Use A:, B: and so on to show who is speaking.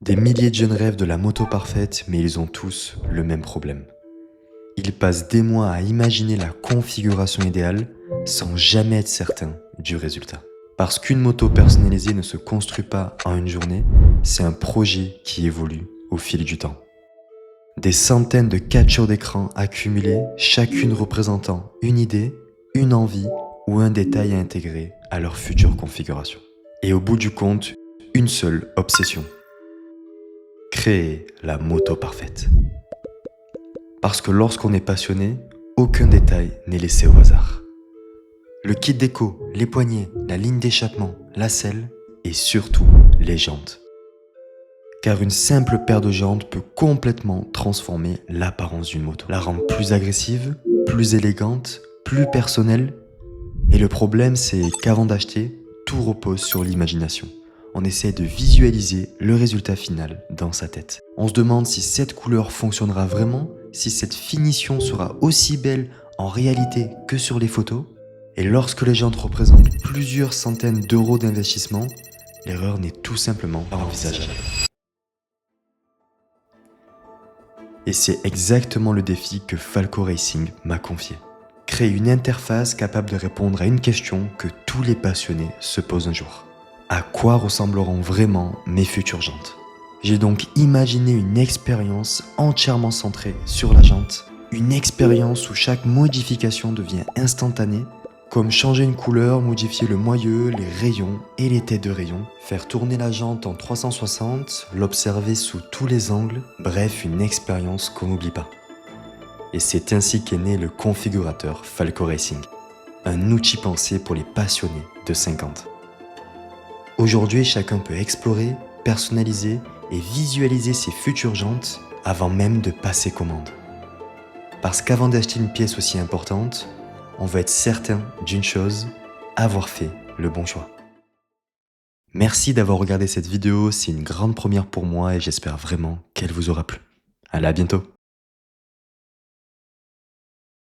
A: Des milliers de jeunes rêvent de la moto parfaite, mais ils ont tous le même problème. Ils passent des mois à imaginer la configuration idéale sans jamais être certains du résultat. Parce qu'une moto personnalisée ne se construit pas en une journée, c'est un projet qui évolue au fil du temps. Des centaines de captures d'écran accumulées, chacune représentant une idée, une envie ou un détail à intégrer à leur future configuration. Et au bout du compte, une seule obsession. Créer la moto parfaite. Parce que lorsqu'on est passionné, aucun détail n'est laissé au hasard. Le kit déco, les poignées, la ligne d'échappement, la selle et surtout les jantes. Car une simple paire de jantes peut complètement transformer l'apparence d'une moto. La rendre plus agressive, plus élégante, plus personnelle. Et le problème, c'est qu'avant d'acheter, tout repose sur l'imagination. On essaie de visualiser le résultat final dans sa tête. On se demande si cette couleur fonctionnera vraiment, si cette finition sera aussi belle en réalité que sur les photos. Et lorsque les jantes représentent plusieurs centaines d'euros d'investissement, l'erreur n'est tout simplement pas envisageable. Et c'est exactement le défi que Falco Racing m'a confié. Créer une interface capable de répondre à une question que tous les passionnés se posent un jour. À quoi ressembleront vraiment mes futures jantes? J'ai donc imaginé une expérience entièrement centrée sur la jante, une expérience où chaque modification devient instantanée, comme changer une couleur, modifier le moyeu, les rayons et les têtes de rayons, faire tourner la jante en 360, l'observer sous tous les angles, bref, une expérience qu'on n'oublie pas. Et c'est ainsi qu'est né le configurateur Falco Racing, un outil pensé pour les passionnés de 50. Aujourd'hui, chacun peut explorer, personnaliser et visualiser ses futures jantes avant même de passer commande. Parce qu'avant d'acheter une pièce aussi importante, on veut être certain d'une chose, avoir fait le bon choix. Merci d'avoir regardé cette vidéo, c'est une grande première pour moi et j'espère vraiment qu'elle vous aura plu. Allez, à bientôt!